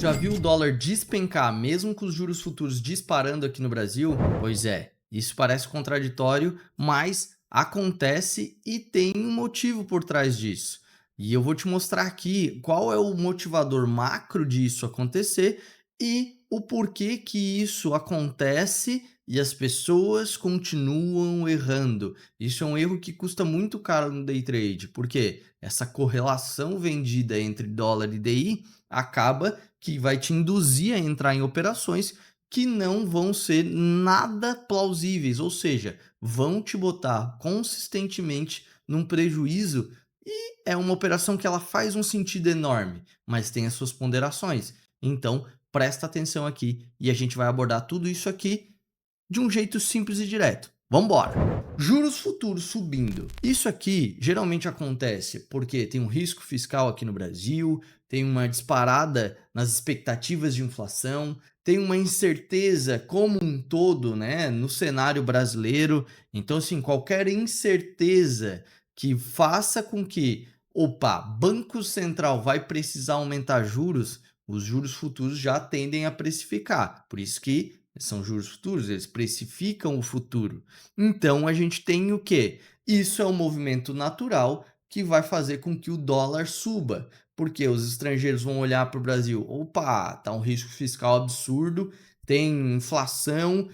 Já viu o dólar despencar mesmo com os juros futuros disparando aqui no Brasil? Pois é, isso parece contraditório, mas acontece e tem um motivo por trás disso. E eu vou te mostrar aqui qual é o motivador macro disso acontecer e o porquê que isso acontece e as pessoas continuam errando. Isso é um erro que custa muito caro no day trade, porque essa correlação vendida entre dólar e DI acaba que vai te induzir a entrar em operações que não vão ser nada plausíveis, ou seja, vão te botar consistentemente num prejuízo e é uma operação que ela faz um sentido enorme, mas tem as suas ponderações. Então, presta atenção aqui e a gente vai abordar tudo isso aqui de um jeito simples e direto. Vamos embora! Juros futuros subindo. Isso aqui geralmente acontece porque tem um risco fiscal aqui no Brasil, tem uma disparada nas expectativas de inflação, tem uma incerteza como um todo, né, no cenário brasileiro. Então, assim, qualquer incerteza que faça com que, opa, Banco Central vai precisar aumentar juros, os juros futuros já tendem a precificar. Por isso que são juros futuros, eles precificam o futuro. Então a gente tem o quê? Isso é um movimento natural que vai fazer com que o dólar suba, porque os estrangeiros vão olhar para o Brasil, opa, tá um risco fiscal absurdo, tem inflação,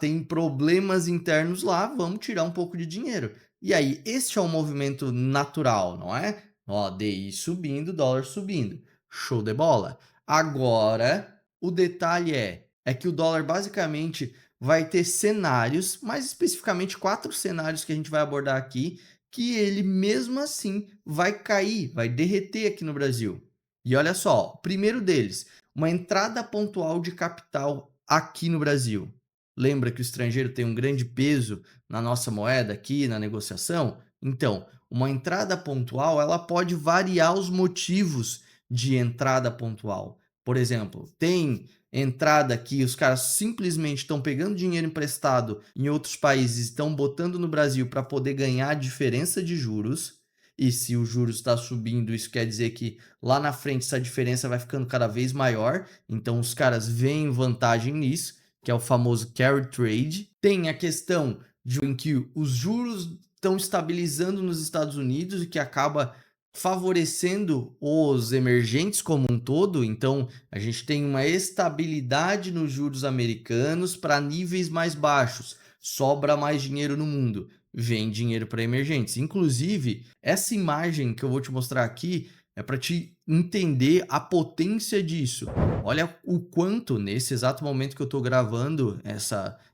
tem problemas internos lá, vamos tirar um pouco de dinheiro. E aí, este é um movimento natural, não é? Ó, DI subindo, dólar subindo. Show de bola. Agora, o detalhe é que o dólar basicamente vai ter cenários, mais especificamente 4 cenários que a gente vai abordar aqui, que ele mesmo assim vai cair, vai derreter aqui no Brasil. E olha só, o primeiro deles, uma entrada pontual de capital aqui no Brasil. Lembra que o estrangeiro tem um grande peso na nossa moeda aqui na negociação? Então, uma entrada pontual, ela pode variar os motivos de entrada pontual. Por exemplo, tem entrada aqui, os caras simplesmente estão pegando dinheiro emprestado em outros países, estão botando no Brasil para poder ganhar a diferença de juros. E se o juros está subindo, isso quer dizer que lá na frente essa diferença vai ficando cada vez maior. Então os caras veem vantagem nisso, que é o famoso carry trade. Tem a questão em que os juros estão estabilizando nos Estados Unidos e que acaba favorecendo os emergentes como um todo. Então a gente tem uma estabilidade nos juros americanos para níveis mais baixos, sobra mais dinheiro no mundo, vem dinheiro para emergentes. Inclusive, essa imagem que eu vou te mostrar aqui é para te entender a potência disso. Olha o quanto, nesse exato momento que eu estou gravando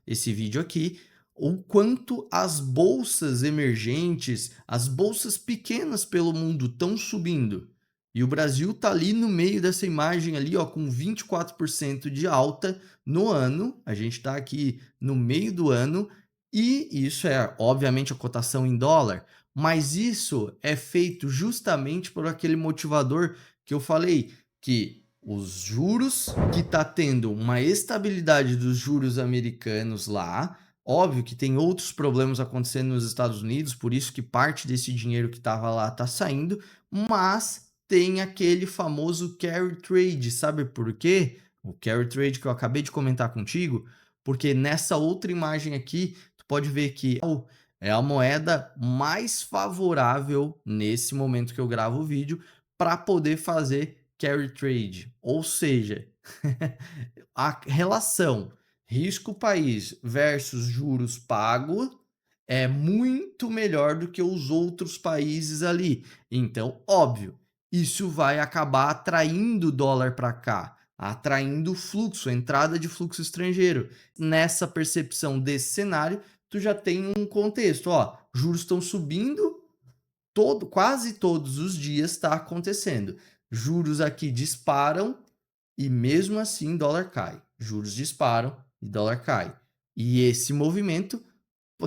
esse vídeo aqui, o quanto as bolsas emergentes, as bolsas pequenas pelo mundo estão subindo. E o Brasil está ali no meio dessa imagem ali, ó, com 24% de alta no ano. A gente está aqui no meio do ano e isso é, obviamente, a cotação em dólar, mas isso é feito justamente por aquele motivador que eu falei, que os juros, que está tendo uma estabilidade dos juros americanos lá. Óbvio que tem outros problemas acontecendo nos Estados Unidos, por isso que parte desse dinheiro que estava lá está saindo, mas tem aquele famoso carry trade, sabe por quê? O carry trade que eu acabei de comentar contigo, porque nessa outra imagem aqui, tu pode ver que é a moeda mais favorável nesse momento que eu gravo o vídeo para poder fazer carry trade, ou seja, a relação risco país versus juros pago é muito melhor do que os outros países ali. Então, óbvio, isso vai acabar atraindo dólar para cá, atraindo fluxo, entrada de fluxo estrangeiro. Nessa percepção desse cenário, tu já tem um contexto, ó, juros estão subindo, quase todos os dias está acontecendo. Juros aqui disparam e mesmo assim dólar cai. Juros disparam e dólar cai. E esse movimento,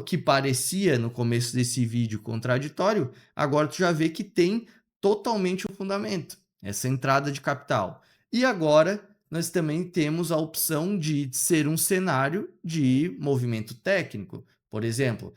que parecia no começo desse vídeo contraditório, agora tu já vê que tem totalmente um fundamento, essa entrada de capital. E agora nós também temos a opção de ser um cenário de movimento técnico. Por exemplo,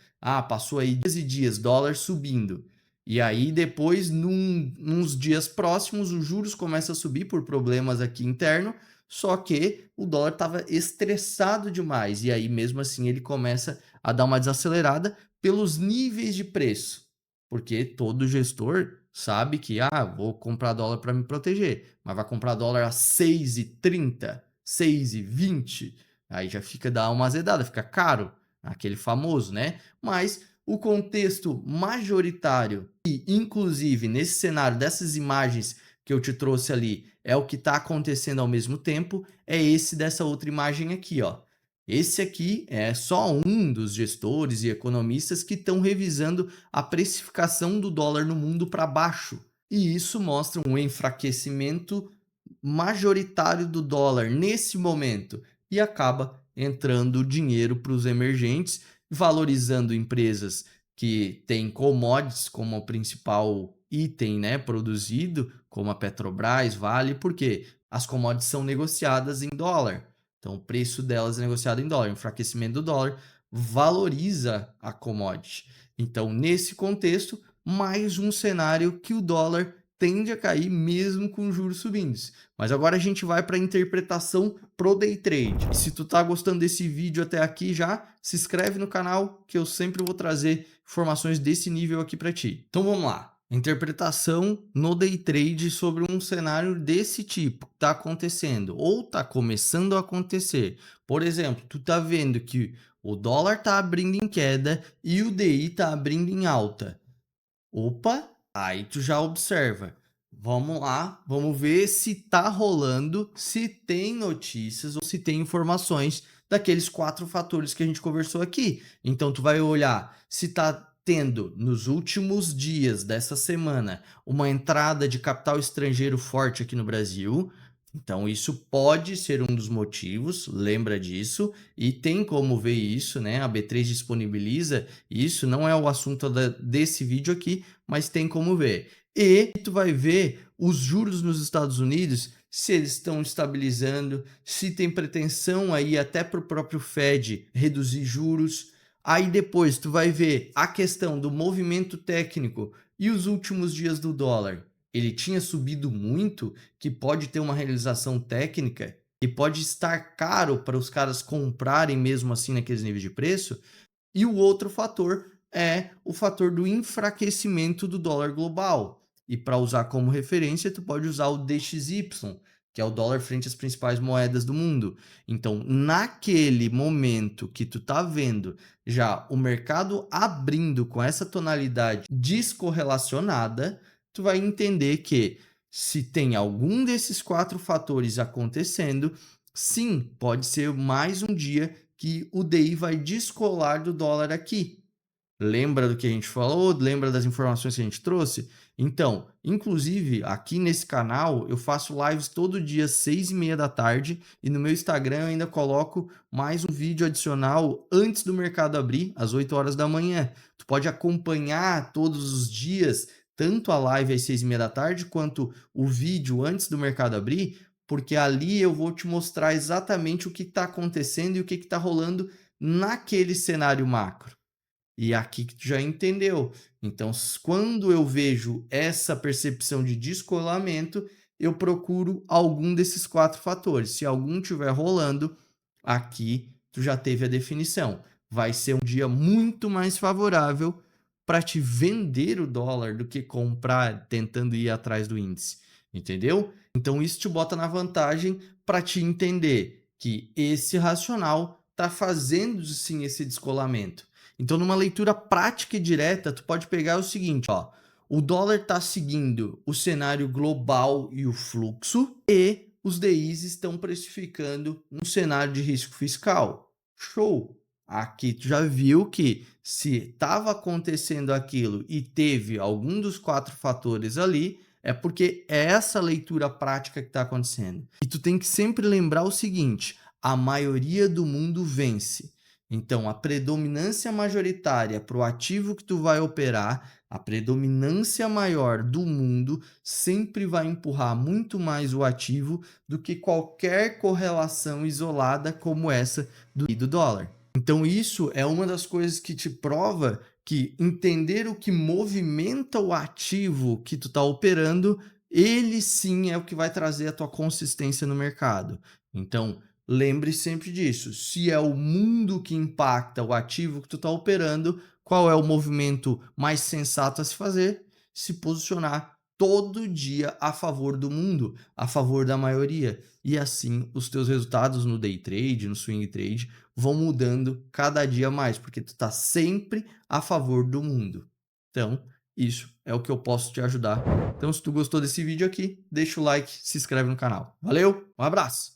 passou aí dias e dias, dólar subindo. E aí depois, nos dias próximos, os juros começam a subir por problemas aqui interno, só que o dólar estava estressado demais. E aí, mesmo assim, ele começa a dar uma desacelerada pelos níveis de preço. Porque todo gestor sabe que, vou comprar dólar para me proteger, mas vai comprar dólar a 6,30, 6,20, aí já fica, dá uma azedada, fica caro, aquele famoso, né? Mas o contexto majoritário e, inclusive, nesse cenário dessas imagens que eu te trouxe ali, é o que está acontecendo ao mesmo tempo, é esse dessa outra imagem aqui, ó. Esse aqui é só um dos gestores e economistas que estão revisando a precificação do dólar no mundo para baixo. E isso mostra um enfraquecimento majoritário do dólar nesse momento e acaba entrando dinheiro para os emergentes, valorizando empresas que têm commodities como o principal item, né, produzido, como a Petrobras, Vale, porque as commodities são negociadas em dólar. Então, o preço delas é negociado em dólar. O enfraquecimento do dólar valoriza a commodity. Então, nesse contexto, mais um cenário que o dólar tende a cair mesmo com os juros subindo. Mas agora a gente vai para a interpretação pro day trade. E se tu tá gostando desse vídeo até aqui já, se inscreve no canal que eu sempre vou trazer informações desse nível aqui para ti. Então vamos lá. Interpretação no day trade sobre um cenário desse tipo que está acontecendo ou está começando a acontecer. Por exemplo, tu tá vendo que o dólar está abrindo em queda e o DI está abrindo em alta. Opa, aí tu já observa. Vamos lá, vamos ver se tá rolando, se tem notícias ou se tem informações daqueles 4 fatores que a gente conversou aqui. Então tu vai olhar se tá tendo nos últimos dias dessa semana uma entrada de capital estrangeiro forte aqui no Brasil. Então isso pode ser um dos motivos, lembra disso, e tem como ver isso, né? A B3 disponibiliza isso, não é o assunto desse vídeo aqui, mas tem como ver. E tu vai ver os juros nos Estados Unidos, se eles estão estabilizando, se tem pretensão aí até para o próprio Fed reduzir juros. Aí depois tu vai ver a questão do movimento técnico e os últimos dias do dólar. Ele tinha subido muito, que pode ter uma realização técnica e pode estar caro para os caras comprarem mesmo assim naqueles níveis de preço. E o outro fator é o fator do enfraquecimento do dólar global. E para usar como referência, tu pode usar o DXY, que é o dólar frente às principais moedas do mundo. Então, naquele momento que tu tá vendo já o mercado abrindo com essa tonalidade descorrelacionada, tu vai entender que se tem algum desses 4 fatores acontecendo, sim, pode ser mais um dia que o DI vai descolar do dólar aqui. Lembra do que a gente falou? Lembra das informações que a gente trouxe? Então, inclusive, aqui nesse canal, eu faço lives todo dia, 6h30 da tarde, e no meu Instagram eu ainda coloco mais um vídeo adicional antes do mercado abrir, às 8 horas da manhã. Tu pode acompanhar todos os dias, tanto a live às 6h30 da tarde, quanto o vídeo antes do mercado abrir, porque ali eu vou te mostrar exatamente o que está acontecendo e o que está rolando naquele cenário macro. E aqui que tu já entendeu. Então, quando eu vejo essa percepção de descolamento, eu procuro algum desses 4 fatores. Se algum tiver rolando, aqui tu já teve a definição. Vai ser um dia muito mais favorável para te vender o dólar do que comprar tentando ir atrás do índice. Entendeu? Então, isso te bota na vantagem para te entender que esse racional está fazendo sim esse descolamento. Então, numa leitura prática e direta, tu pode pegar o seguinte, ó. O dólar está seguindo o cenário global e o fluxo, e os DIs estão precificando um cenário de risco fiscal. Show! Aqui tu já viu que se estava acontecendo aquilo e teve algum dos 4 fatores ali, é porque é essa leitura prática que está acontecendo. E tu tem que sempre lembrar o seguinte, a maioria do mundo vence. Então, a predominância majoritária para o ativo que tu vai operar, a predominância maior do mundo sempre vai empurrar muito mais o ativo do que qualquer correlação isolada como essa do dólar. Então isso é uma das coisas que te prova que entender o que movimenta o ativo que tu está operando, ele sim é o que vai trazer a tua consistência no mercado. Então, lembre sempre disso. Se é o mundo que impacta o ativo que tu está operando, qual é o movimento mais sensato a se fazer? Se posicionar todo dia a favor do mundo, a favor da maioria. E assim os teus resultados no day trade, no swing trade, vão mudando cada dia mais, porque tu está sempre a favor do mundo. Então, isso é o que eu posso te ajudar. Então, se tu gostou desse vídeo aqui, deixa o like, se inscreve no canal. Valeu, um abraço!